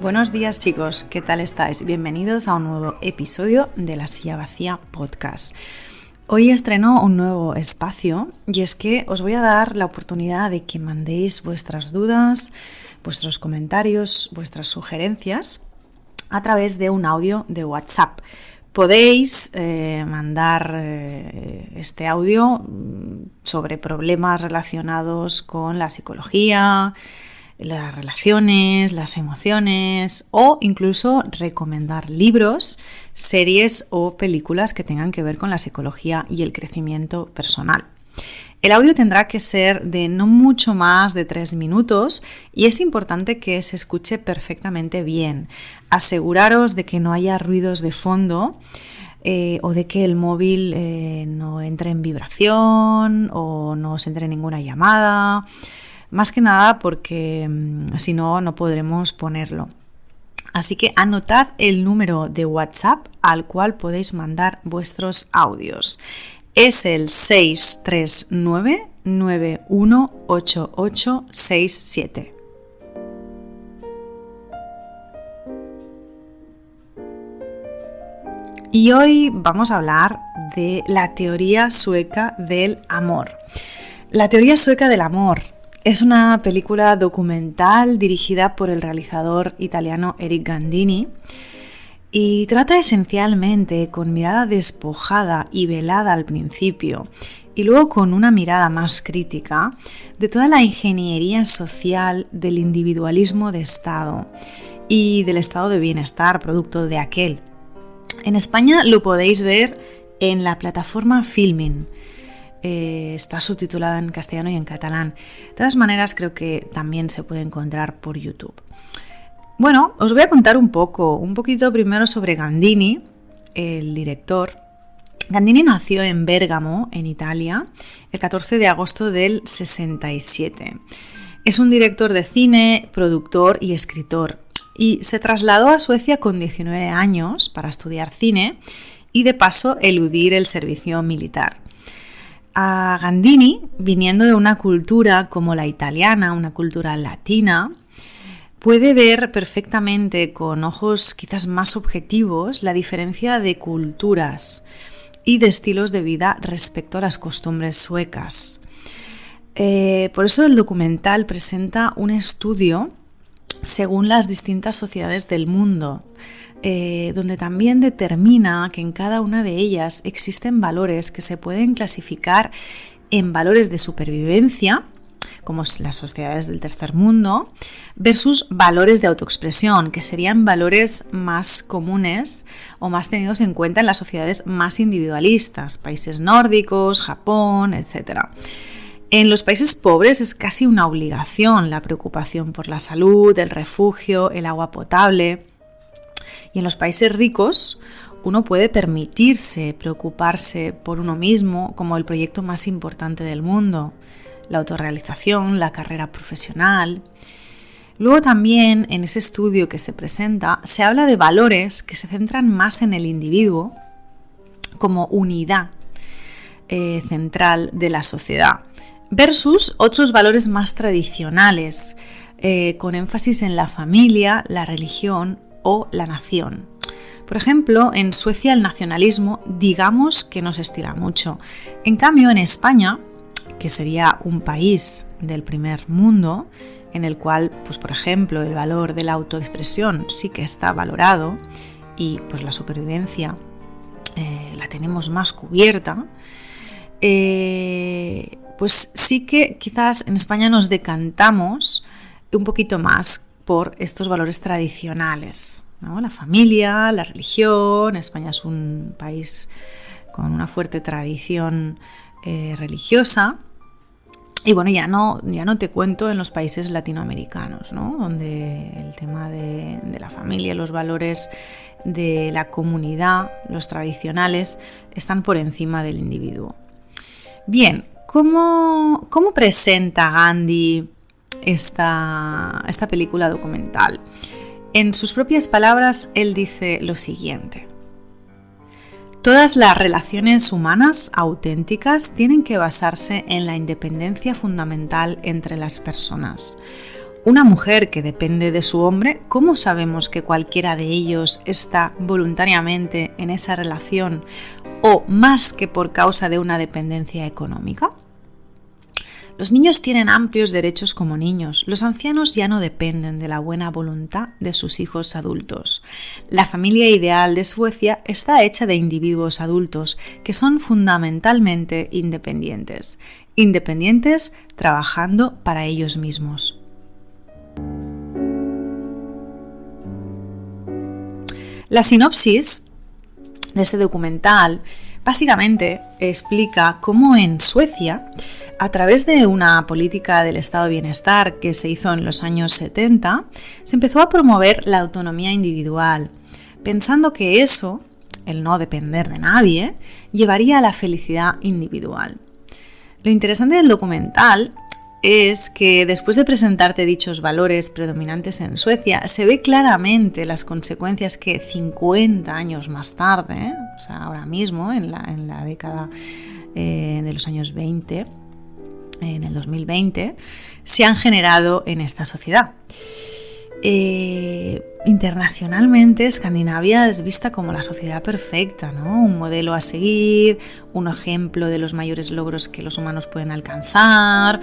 Buenos días chicos, ¿qué tal estáis? Bienvenidos a un nuevo episodio de La Silla Vacía Podcast. Hoy estreno un nuevo espacio y es que os voy a dar la oportunidad de que mandéis vuestras dudas, vuestros comentarios, vuestras sugerencias a través de un audio de WhatsApp. Podéis mandar este audio sobre problemas relacionados con la psicología, las relaciones, las emociones o incluso recomendar libros, series o películas que tengan que ver con la psicología y el crecimiento personal. El audio tendrá que ser de no mucho más de 3 minutos y es importante que se escuche perfectamente bien. Aseguraros de que no haya ruidos de fondo o de que el móvil no entre en vibración o no os entre ninguna llamada. Más que nada porque si no, no podremos ponerlo. Así que anotad el número de WhatsApp al cual podéis mandar vuestros audios. Es el 639 918867. Y hoy vamos a hablar de la teoría sueca del amor. La teoría sueca del amor es una película documental dirigida por el realizador italiano Eric Gandini y trata esencialmente, con mirada despojada y velada al principio y luego con una mirada más crítica, de toda la ingeniería social del individualismo de Estado y del estado de bienestar producto de aquel. En España lo podéis ver en la plataforma Filmin. Está subtitulada en castellano y en catalán. De todas maneras, creo que también se puede encontrar por YouTube. Bueno, os voy a contar un poquito primero sobre Gandini, el director. Gandini nació en Bérgamo, en Italia, el 14 de agosto del 67. Es un director de cine, productor y escritor. Y se trasladó a Suecia con 19 años para estudiar cine y de paso eludir el servicio militar. A Gandini, viniendo de una cultura como la italiana, una cultura latina, puede ver perfectamente con ojos quizás más objetivos la diferencia de culturas y de estilos de vida respecto a las costumbres suecas. Por eso el documental presenta un estudio según las distintas sociedades del mundo, donde también determina que en cada una de ellas existen valores que se pueden clasificar en valores de supervivencia, como las sociedades del tercer mundo, versus valores de autoexpresión, que serían valores más comunes o más tenidos en cuenta en las sociedades más individualistas, países nórdicos, Japón, etc. En los países pobres es casi una obligación la preocupación por la salud, el refugio, el agua potable. Y en los países ricos uno puede permitirse preocuparse por uno mismo como el proyecto más importante del mundo, la autorrealización, la carrera profesional. Luego también en ese estudio que se presenta se habla de valores que se centran más en el individuo como unidad central de la sociedad versus otros valores más tradicionales con énfasis en la familia, la religión o la nación. Por ejemplo, en Suecia el nacionalismo digamos que no se estila mucho. En cambio, en España, que sería un país del primer mundo, en el cual, pues por ejemplo, el valor de la autoexpresión sí que está valorado y pues la supervivencia la tenemos más cubierta, pues sí que quizás en España nos decantamos un poquito más por estos valores tradicionales, ¿no? La familia, la religión. España es un país con una fuerte tradición religiosa Y bueno, ya no te cuento en los países latinoamericanos, ¿no? Donde el tema de la familia, los valores de la comunidad, los tradicionales, están por encima del individuo. Bien, ¿cómo presenta Gandhi esta película documental? En sus propias palabras, él dice lo siguiente: todas las relaciones humanas auténticas tienen que basarse en la independencia fundamental entre las personas. Una mujer que depende de su hombre, ¿cómo sabemos que cualquiera de ellos está voluntariamente en esa relación o más que por causa de una dependencia económica? Los niños tienen amplios derechos como niños. Los ancianos ya no dependen de la buena voluntad de sus hijos adultos. La familia ideal de Suecia está hecha de individuos adultos que son fundamentalmente independientes. Independientes trabajando para ellos mismos. La sinopsis de este documental básicamente explica cómo en Suecia, a través de una política del estado de bienestar que se hizo en los años 70, se empezó a promover la autonomía individual, pensando que eso, el no depender de nadie, llevaría a la felicidad individual. Lo interesante del documental es que después de presentarte dichos valores predominantes en Suecia, se ve claramente las consecuencias que 50 años más tarde, o sea, ahora mismo, en la década de los años 20, en el 2020, se han generado en esta sociedad. Internacionalmente, Escandinavia es vista como la sociedad perfecta, ¿no? Un modelo a seguir, un ejemplo de los mayores logros que los humanos pueden alcanzar,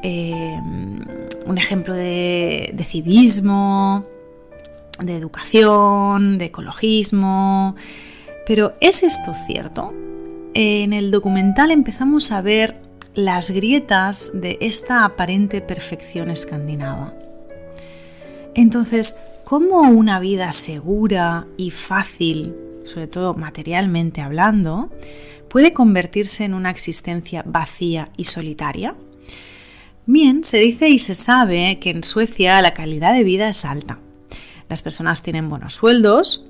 un ejemplo de civismo, de educación, de ecologismo. Pero ¿es esto cierto? En el documental empezamos a ver las grietas de esta aparente perfección escandinava. Entonces, ¿cómo una vida segura y fácil, sobre todo materialmente hablando, puede convertirse en una existencia vacía y solitaria? Bien, se dice y se sabe que en Suecia la calidad de vida es alta. Las personas tienen buenos sueldos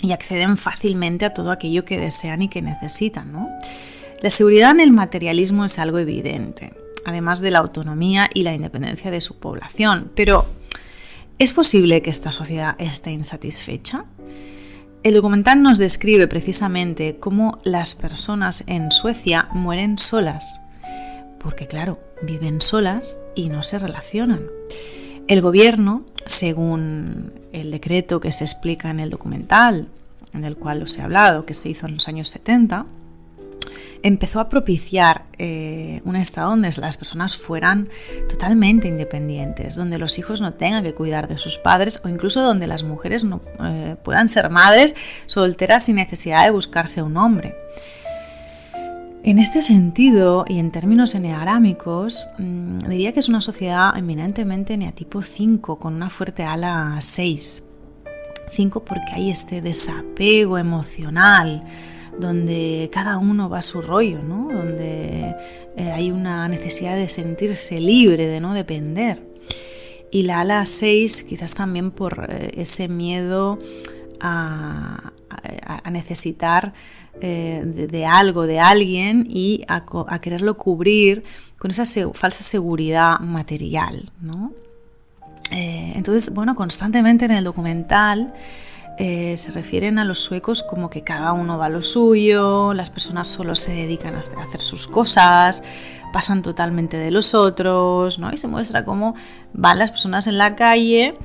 y acceden fácilmente a todo aquello que desean y que necesitan, ¿no? La seguridad en el materialismo es algo evidente, además de la autonomía y la independencia de su población. Pero ¿es posible que esta sociedad esté insatisfecha? El documental nos describe precisamente cómo las personas en Suecia mueren solas, porque claro, viven solas y no se relacionan. El gobierno, según el decreto que se explica en el documental, en el cual os he hablado, que se hizo en los años 70, empezó a propiciar un estado donde las personas fueran totalmente independientes, donde los hijos no tengan que cuidar de sus padres o incluso donde las mujeres no, puedan ser madres solteras sin necesidad de buscarse un hombre. En este sentido, y en términos eneagrámicos, diría que es una sociedad eminentemente eneatipo 5, con una fuerte ala 6. 5 porque hay este desapego emocional, donde cada uno va a su rollo, ¿no? Donde hay una necesidad de sentirse libre, de no depender. Y la ala 6 quizás también por ese miedo a necesitar de algo, de alguien y a quererlo cubrir con esa falsa seguridad material, ¿no? Entonces, bueno, constantemente en el documental se refieren a los suecos como que cada uno va a lo suyo, las personas solo se dedican a hacer sus cosas, pasan totalmente de los otros, ¿no? Y se muestra cómo van las personas en la calle,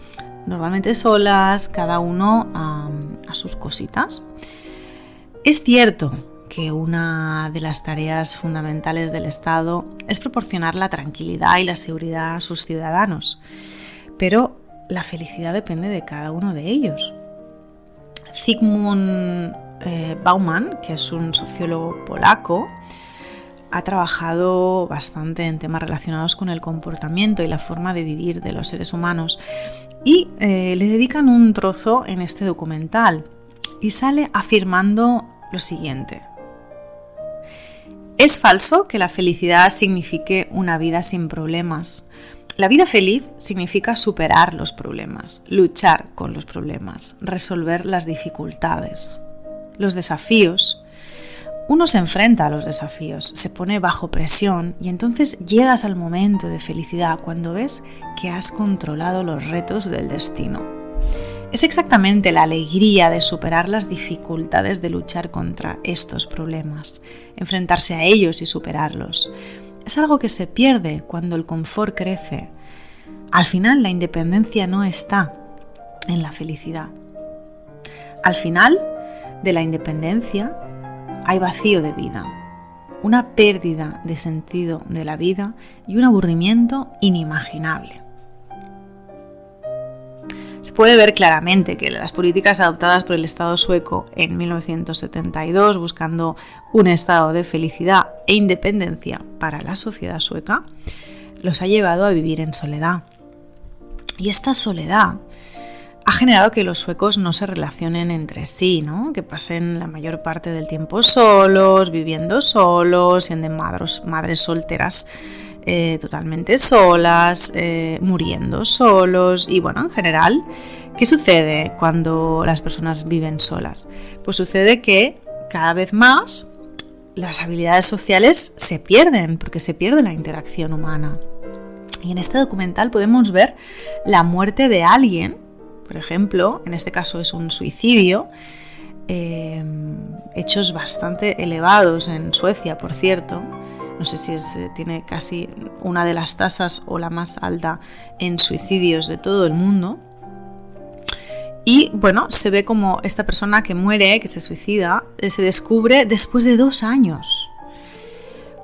normalmente solas, cada uno a sus cositas. Es cierto que una de las tareas fundamentales del Estado es proporcionar la tranquilidad y la seguridad a sus ciudadanos, pero la felicidad depende de cada uno de ellos. Zygmunt Bauman, que es un sociólogo polaco, ha trabajado bastante en temas relacionados con el comportamiento y la forma de vivir de los seres humanos y le dedican un trozo en este documental y sale afirmando lo siguiente: Es falso que la felicidad signifique una vida sin problemas. La vida feliz significa superar los problemas, luchar con los problemas, resolver las dificultades, los desafíos. Uno se enfrenta a los desafíos, se pone bajo presión y entonces llegas al momento de felicidad cuando ves que has controlado los retos del destino. Es exactamente la alegría de superar las dificultades, de luchar contra estos problemas, enfrentarse a ellos y superarlos. Es algo que se pierde cuando el confort crece. Al final, la independencia no está en la felicidad. Al final de la independencia hay vacío de vida, una pérdida de sentido de la vida y un aburrimiento inimaginable. Se puede ver claramente que las políticas adoptadas por el Estado sueco en 1972, buscando un estado de felicidad e independencia para la sociedad sueca, los ha llevado a vivir en soledad. Y esta soledad ha generado que los suecos no se relacionen entre sí, ¿no? Que pasen la mayor parte del tiempo solos, viviendo solos, siendo madres solteras totalmente solas, muriendo solos. Y bueno, en general, ¿qué sucede cuando las personas viven solas? Pues sucede que cada vez más las habilidades sociales se pierden, porque se pierde la interacción humana. Y en este documental podemos ver la muerte de alguien. Por ejemplo, en este caso es un suicidio, hechos bastante elevados en Suecia, por cierto. No sé si tiene casi una de las tasas o la más alta en suicidios de todo el mundo. Y bueno, se ve como esta persona que muere, que se suicida, se descubre después de 2 años.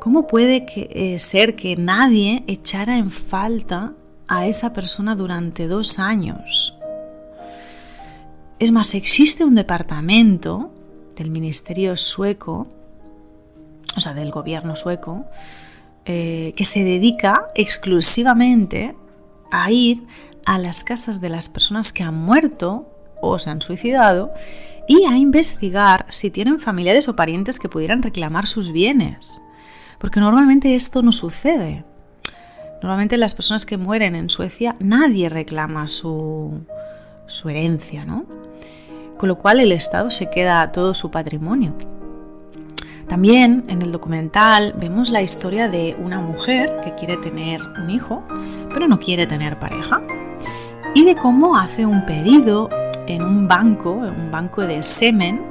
¿Cómo puede ser que nadie echara en falta a esa persona durante 2 años? Es más, existe un departamento del ministerio sueco, o sea, del gobierno sueco, que se dedica exclusivamente a ir a las casas de las personas que han muerto o se han suicidado y a investigar si tienen familiares o parientes que pudieran reclamar sus bienes. Porque normalmente esto no sucede. Normalmente las personas que mueren en Suecia, nadie reclama su herencia, ¿no? Con lo cual el Estado se queda todo su patrimonio. También en el documental vemos la historia de una mujer que quiere tener un hijo, pero no quiere tener pareja, y de cómo hace un pedido en un banco de semen,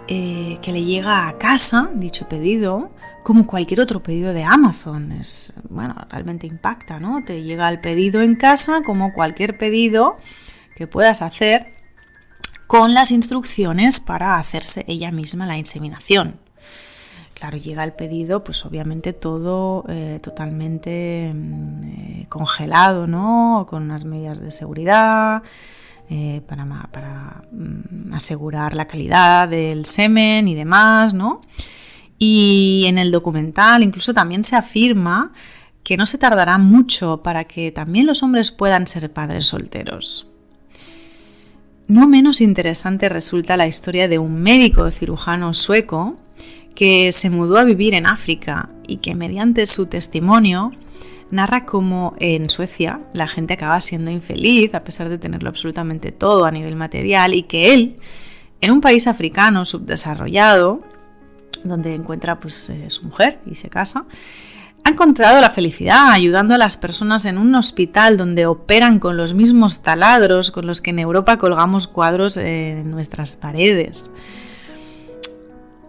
que le llega a casa, dicho pedido, como cualquier otro pedido de Amazon. Realmente impacta, ¿no? Te llega el pedido en casa como cualquier pedido que puedas hacer, con las instrucciones para hacerse ella misma la inseminación. Claro, llega el pedido, pues obviamente todo totalmente congelado, ¿no? Con unas medidas de seguridad para asegurar la calidad del semen y demás, ¿no? Y en el documental incluso también se afirma que no se tardará mucho para que también los hombres puedan ser padres solteros. No menos interesante resulta la historia de un médico cirujano sueco que se mudó a vivir en África y que mediante su testimonio narra cómo en Suecia la gente acaba siendo infeliz a pesar de tenerlo absolutamente todo a nivel material, y que él, en un país africano subdesarrollado, donde encuentra su mujer y se casa, ha encontrado la felicidad ayudando a las personas en un hospital donde operan con los mismos taladros con los que en Europa colgamos cuadros en nuestras paredes.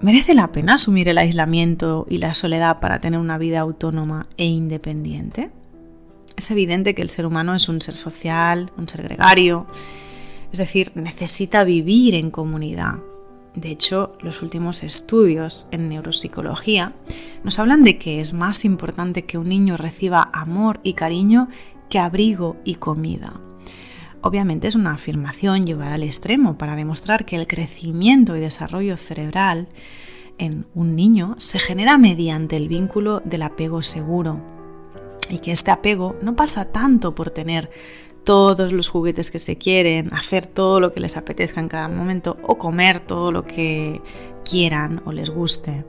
¿Merece la pena asumir el aislamiento y la soledad para tener una vida autónoma e independiente? Es evidente que el ser humano es un ser social, un ser gregario, es decir, necesita vivir en comunidad. De hecho, los últimos estudios en neuropsicología nos hablan de que es más importante que un niño reciba amor y cariño que abrigo y comida. Obviamente es una afirmación llevada al extremo para demostrar que el crecimiento y desarrollo cerebral en un niño se genera mediante el vínculo del apego seguro, y que este apego no pasa tanto por tener todos los juguetes que se quieren, hacer todo lo que les apetezca en cada momento o comer todo lo que quieran o les guste.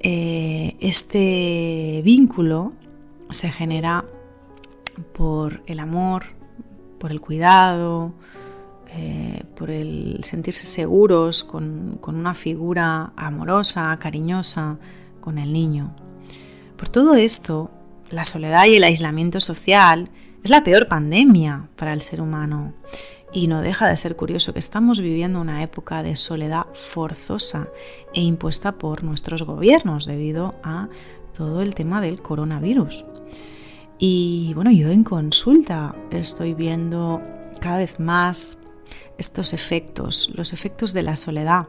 Este vínculo se genera por el amor, por el cuidado, por el sentirse seguros con una figura amorosa, cariñosa, con el niño. Por todo esto, la soledad y el aislamiento social es la peor pandemia para el ser humano. Y no deja de ser curioso que estamos viviendo una época de soledad forzosa e impuesta por nuestros gobiernos debido a todo el tema del coronavirus. Y bueno, yo en consulta estoy viendo cada vez más estos efectos, los efectos de la soledad,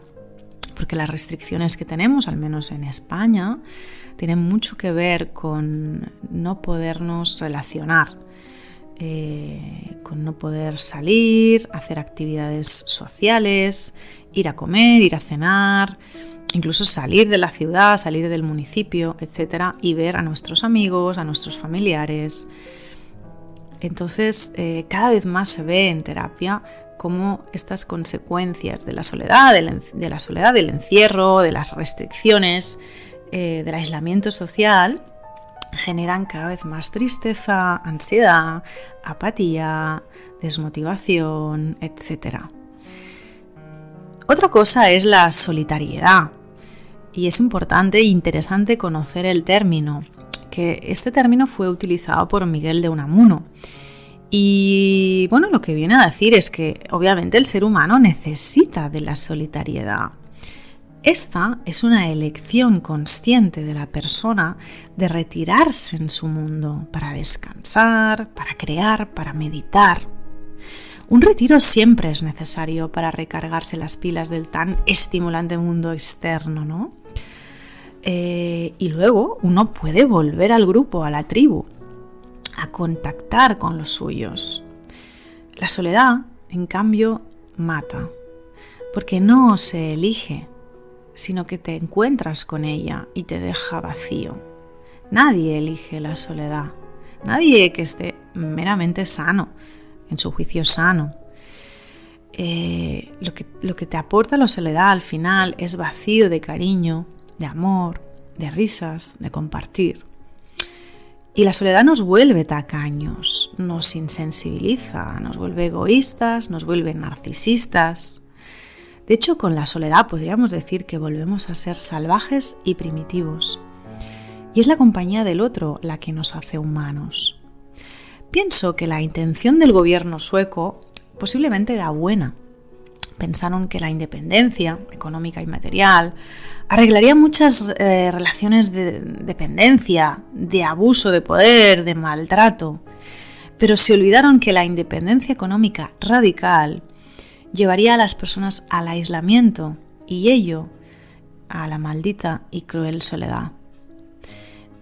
porque las restricciones que tenemos, al menos en España, tienen mucho que ver con no podernos relacionar, con no poder salir, hacer actividades sociales, ir a comer, ir a cenar, incluso salir de la ciudad, salir del municipio, etcétera, y ver a nuestros amigos, a nuestros familiares. Entonces, cada vez más se ve en terapia cómo estas consecuencias de la soledad, del encierro, de las restricciones, del aislamiento social, generan cada vez más tristeza, ansiedad, apatía, desmotivación, etc. Otra cosa es la solitariedad, y es importante e interesante conocer el término, que este término fue utilizado por Miguel de Unamuno. Y bueno, lo que viene a decir es que obviamente el ser humano necesita de la solitariedad. Esta es una elección consciente de la persona de retirarse en su mundo para descansar, para crear, para meditar. Un retiro siempre es necesario para recargarse las pilas del tan estimulante mundo externo, ¿no? Y luego uno puede volver al grupo, a la tribu, a contactar con los suyos. La soledad, en cambio, mata, porque no se elige, sino que te encuentras con ella y te deja vacío. Nadie elige la soledad, nadie que esté meramente sano, en su juicio sano. Lo que te aporta la soledad al final es vacío de cariño, de amor, de risas, de compartir. Y la soledad nos vuelve tacaños, nos insensibiliza, nos vuelve egoístas, nos vuelve narcisistas. De hecho, con la soledad podríamos decir que volvemos a ser salvajes y primitivos. Y es la compañía del otro la que nos hace humanos. Pienso que la intención del gobierno sueco posiblemente era buena. Pensaron que la independencia económica y material arreglaría muchas relaciones de dependencia, de abuso de poder, de maltrato. Pero se olvidaron que la independencia económica radical llevaría a las personas al aislamiento y ello a la maldita y cruel soledad.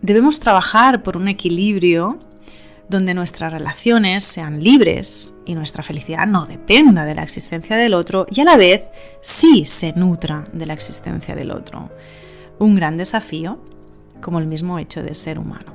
Debemos trabajar por un equilibrio donde nuestras relaciones sean libres y nuestra felicidad no dependa de la existencia del otro y a la vez sí se nutra de la existencia del otro. Un gran desafío, como el mismo hecho de ser humano.